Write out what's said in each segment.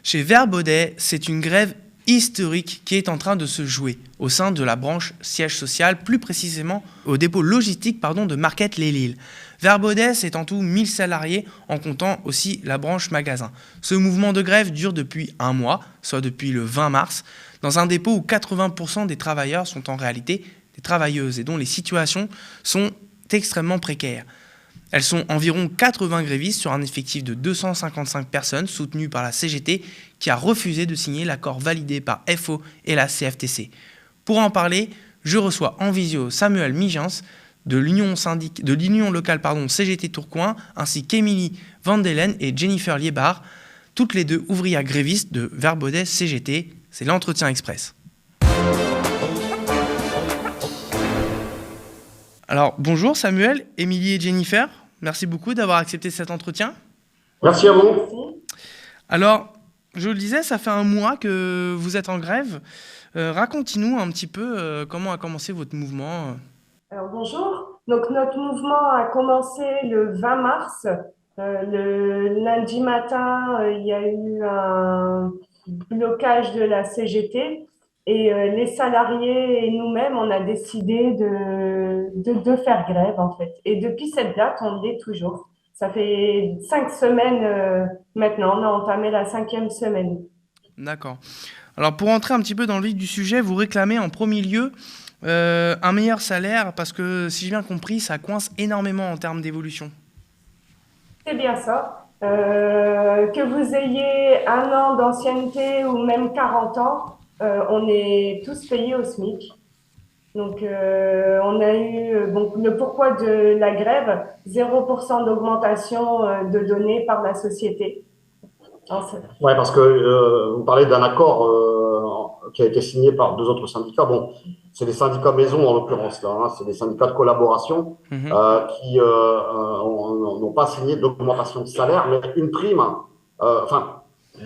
Chez Verbaudet, c'est une grève historique qui est en train de se jouer au sein de la branche siège social, plus précisément au dépôt logistique de Marquette-les-Lilles. Verbaudet, c'est en tout 1000 salariés en comptant aussi la branche magasin. Ce mouvement de grève dure depuis un mois, soit depuis le 20 mars, dans un dépôt où 80% des travailleurs sont en réalité des travailleuses et dont les situations sont extrêmement précaires. Elles sont environ 80 grévistes sur un effectif de 255 personnes soutenues par la CGT qui a refusé de signer l'accord validé par FO et la CFTC. Pour en parler, je reçois en visio Samuel Migens de l'union locale CGT Tourcoing ainsi qu'Émilie Vandelen et Jennifer Liebard, toutes les deux ouvrières grévistes de Verbaudet CGT. C'est l'entretien express. Alors bonjour Samuel, Émilie et Jennifer. Merci beaucoup d'avoir accepté cet entretien. Merci à vous. Alors, je le disais, ça fait un mois que vous êtes en grève. Racontez-nous un petit peu comment a commencé votre mouvement. Alors bonjour. Donc notre mouvement a commencé le 20 mars. Le lundi matin, il y a eu un blocage de la CGT et les salariés et nous-mêmes, on a décidé de faire grève en fait. Et depuis cette date, on l'est toujours. Ça fait 5 semaines maintenant. On a entamé la 5e semaine. D'accord. Alors pour entrer un petit peu dans le vif du sujet, vous réclamez en premier lieu un meilleur salaire parce que, si j'ai bien compris, ça coince énormément en termes d'évolution. C'est bien ça. Que vous ayez 1 an d'ancienneté ou même 40 ans, on est tous payés au SMIC. Donc, on a eu le pourquoi de la grève, 0% d'augmentation de données par la société. Oui, parce que vous parlez d'un accord qui a été signé par 2 autres syndicats. Bon, c'est des syndicats maison en l'occurrence là, hein, c'est des syndicats de collaboration qui n'ont pas signé d'augmentation de salaire, mais une prime,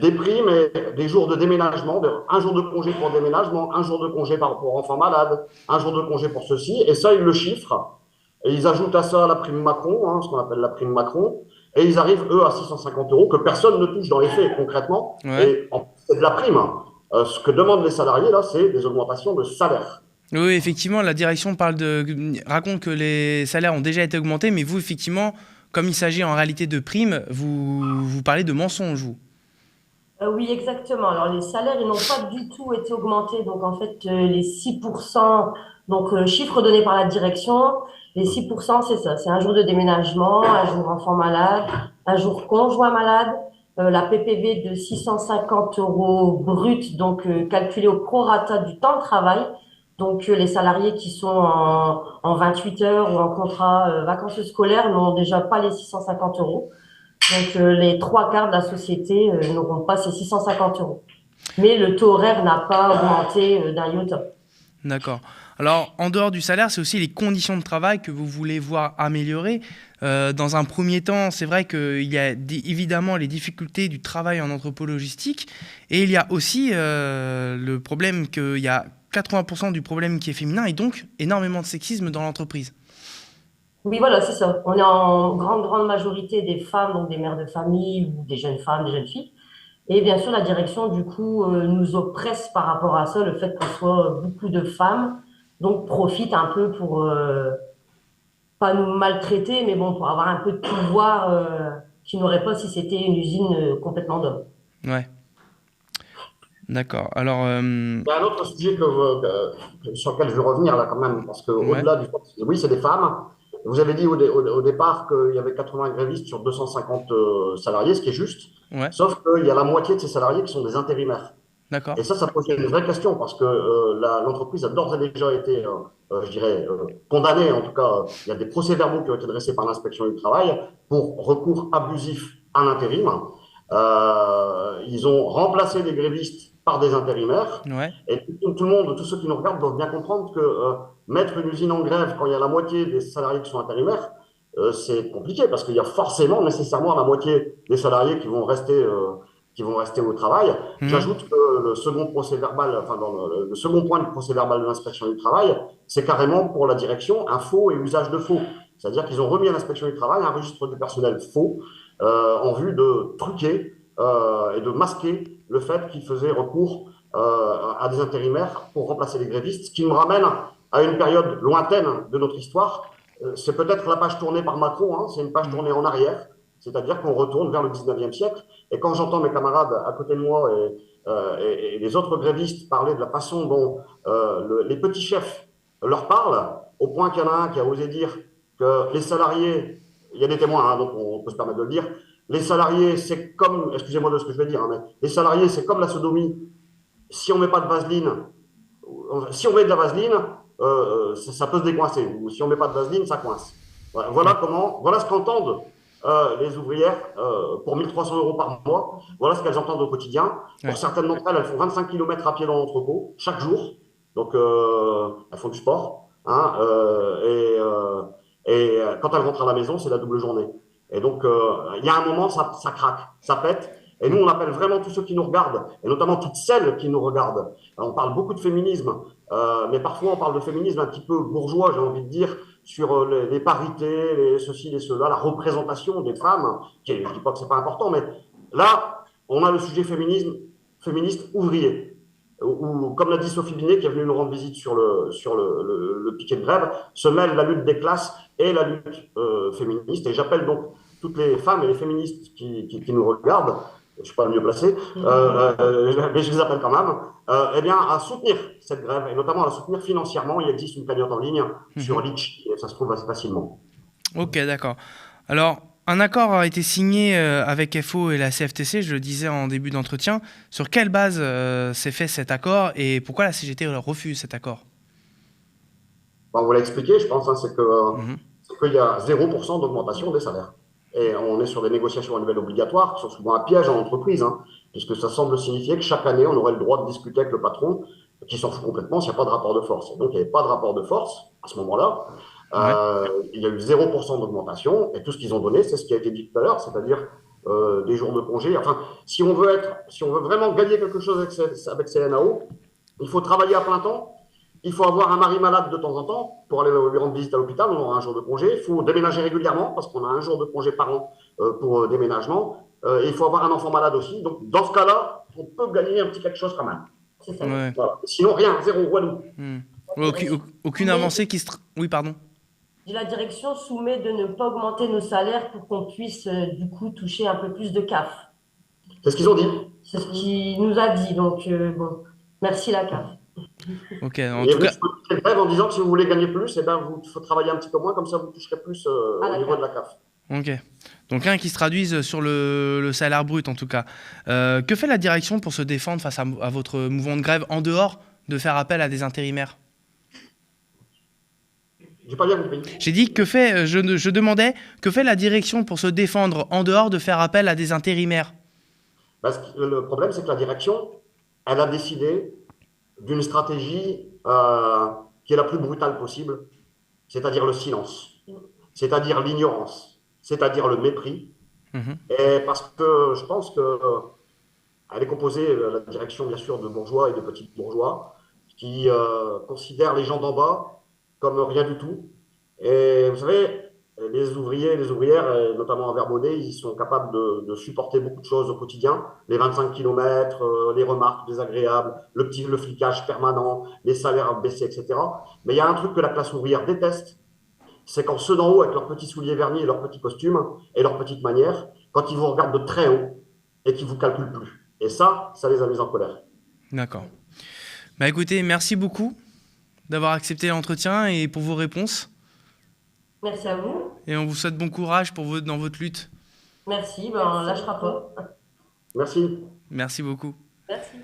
des primes et des jours de déménagement, un jour de congé pour déménagement, un jour de congé pour enfant malade, un jour de congé pour ceci, et ça ils le chiffrent. Et ils ajoutent à ça la prime Macron, hein, ce qu'on appelle la prime Macron, et ils arrivent, eux, à 650 euros, que personne ne touche dans les faits, concrètement. Ouais. Et c'est de la prime. Ce que demandent les salariés, là, c'est des augmentations de salaire. Oui, effectivement, la direction raconte que les salaires ont déjà été augmentés, mais vous, effectivement, comme il s'agit en réalité de primes, vous parlez de mensonges, vous. Oui, exactement. Alors, les salaires, ils n'ont pas du tout été augmentés. Donc, en fait, les 6%, donc, chiffre donné par la direction, les 6%, c'est ça. C'est un jour de déménagement, un jour enfant malade, un jour conjoint malade, la PPV de 650 euros brut, donc, calculé au prorata du temps de travail. Donc, les salariés qui sont en 28 heures ou en contrat vacances scolaires n'ont déjà pas les 650 euros. Donc, les 3 quarts de la société n'auront pas ces 650 euros. Mais le taux horaire n'a pas augmenté d'un iota. D'accord. Alors, en dehors du salaire, c'est aussi les conditions de travail que vous voulez voir améliorer. Dans un premier temps, c'est vrai qu'il y a évidemment les difficultés du travail en entrepôt logistique. Et il y a aussi le problème qu'il y a 80% du problème qui est féminin et donc énormément de sexisme dans l'entreprise. Oui, voilà, c'est ça. On est en grande majorité des femmes, donc des mères de famille ou des jeunes femmes, des jeunes filles. Et bien sûr, la direction, du coup, nous oppresse par rapport à ça, le fait qu'on soit beaucoup de femmes, donc profite un peu pour pas nous maltraiter, mais bon, pour avoir un peu de pouvoir qu'ils n'auraient pas si c'était une usine complètement d'hommes. Ouais. D'accord. Alors, Il y a un autre sujet sur lequel je veux revenir, là, quand même, parce ouais. qu'au-delà du fait, oui, c'est des femmes. Vous avez dit au départ qu'il y avait 80 grévistes sur 250 salariés, ce qui est juste. Ouais. Sauf qu'il y a la moitié de ces salariés qui sont des intérimaires. D'accord. Et ça pose une vraie question parce que l'entreprise a d'ores et déjà été, je dirais, condamnée. En tout cas, il y a des procès-verbaux qui ont été dressés par l'inspection du travail pour recours abusif à l'intérim. Ils ont remplacé les grévistes par des intérimaires. Ouais. Et tout le monde, tous ceux qui nous regardent doivent bien comprendre que mettre une usine en grève quand il y a la moitié des salariés qui sont intérimaires, c'est compliqué parce qu'il y a forcément, nécessairement, la moitié des salariés qui vont rester au travail. J'ajoute que le second procès verbal, enfin dans le second point du procès verbal de l'inspection du travail, c'est carrément pour la direction un faux et usage de faux. C'est-à-dire qu'ils ont remis à l'inspection du travail un registre du personnel faux en vue de truquer et de masquer le fait qu'ils faisaient recours à des intérimaires pour remplacer les grévistes, ce qui nous ramène à une période lointaine de notre histoire. C'est peut-être la page tournée par Macron, hein, c'est une page tournée en arrière, c'est-à-dire qu'on retourne vers le 19e siècle. Et quand j'entends mes camarades à côté de moi et les autres grévistes parler de la façon dont les petits chefs leur parlent, au point qu'il y en a un qui a osé dire que les salariés, il y a des témoins, hein, donc on peut se permettre de le dire, les salariés, c'est comme, excusez-moi de ce que je vais dire, hein, mais les salariés, c'est comme la sodomie. Si on met pas de vaseline, si on met de la vaseline, ça peut se décoincer. Ou si on met pas de vaseline, ça coince. Voilà ce qu'entendent les ouvrières pour 1300 € par mois. Voilà ce qu'elles entendent au quotidien. Pour certaines d'entre elles, elles font 25 km à pied dans l'entrepôt chaque jour. Donc, elles font du sport. Hein, et quand elles rentrent à la maison, c'est la double journée. Et donc, il y a un moment, ça craque, ça pète. Et nous, on appelle vraiment tous ceux qui nous regardent, et notamment toutes celles qui nous regardent. Alors, on parle beaucoup de féminisme, mais parfois on parle de féminisme un petit peu bourgeois, j'ai envie de dire, sur les parités, les ceci, les cela, la représentation des femmes. Je ne dis pas que ce n'est pas important, mais là, on a le sujet féministe ouvrier. Où, comme l'a dit Sophie Binet, qui est venue nous rendre visite sur le piquet de grève, se mêle la lutte des classes et la lutte féministe. Et j'appelle donc toutes les femmes et les féministes qui nous regardent, je ne suis pas le mieux placé, mais je les appelle quand même, eh bien, à soutenir cette grève, et notamment à la soutenir financièrement. Il existe une cagnotte en ligne sur Litchi, et ça se trouve assez facilement. Ok, d'accord. Alors, un accord a été signé avec FO et la CFTC, je le disais en début d'entretien. Sur quelle base s'est fait cet accord et pourquoi la CGT refuse cet accord? On vous l'a expliqué, je pense, hein, c'est qu'il y a 0% d'augmentation des salaires. Et on est sur des négociations annuelles obligatoires qui sont souvent un piège en entreprise, hein, puisque ça semble signifier que chaque année, on aurait le droit de discuter avec le patron, qui s'en fout complètement s'il n'y a pas de rapport de force. Et donc, il n'y avait pas de rapport de force à ce moment-là. Il y a eu 0% d'augmentation, et tout ce qu'ils ont donné, c'est ce qui a été dit tout à l'heure, c'est-à-dire des jours de congé. Enfin, si on veut vraiment gagner quelque chose avec CNAO, il faut travailler à plein temps. Il faut avoir un mari malade de temps en temps pour aller lui rendre visite à l'hôpital, on aura un jour de congé. Il faut déménager régulièrement parce qu'on a un jour de congé par an pour déménagement. Et il faut avoir un enfant malade aussi. Donc, dans ce cas-là, on peut gagner un petit quelque chose quand même. C'est ça. Ouais. Voilà. Sinon, rien, zéro, walou. Aucune avancée qui se... Oui, pardon. La direction soumet de ne pas augmenter nos salaires pour qu'on puisse, du coup, toucher un peu plus de CAF. C'est ce qu'ils ont dit. C'est ce qu'il nous a dit. Donc, bon, merci la CAF. Ok, en tout cas. Grève en disant que si vous voulez gagner plus, eh ben, il faut travailler un petit peu moins, comme ça vous toucherez plus au niveau de la CAF. Ok. Donc rien qui se traduise sur le salaire brut en tout cas. Que fait la direction pour se défendre face à votre mouvement de grève en dehors de faire appel à des intérimaires? J'ai pas bien compris. J'ai dit je demandais que fait la direction pour se défendre en dehors de faire appel à des intérimaires? Le problème, c'est que la direction, elle a décidé d'une stratégie qui est la plus brutale possible, c'est-à-dire le silence, c'est-à-dire l'ignorance, c'est-à-dire le mépris. Et parce que je pense qu'elle est composée, la direction bien sûr, de bourgeois et de petits bourgeois qui considèrent les gens d'en bas comme rien du tout. Et vous savez, les ouvriers et les ouvrières, notamment à Verbaudet, ils sont capables de supporter beaucoup de choses au quotidien. Les 25 km, les remarques désagréables, le flicage permanent, les salaires baissés, etc. Mais il y a un truc que la classe ouvrière déteste, c'est quand ceux d'en haut, avec leurs petits souliers vernis et leurs petits costumes et leurs petites manières, quand ils vous regardent de très haut et qu'ils ne vous calculent plus. Et ça les a mis en colère. D'accord. Bah écoutez, merci beaucoup d'avoir accepté l'entretien et pour vos réponses. Merci à vous. Et on vous souhaite bon courage dans votre lutte. Merci, on ne lâchera pas. Merci. Merci beaucoup. Merci.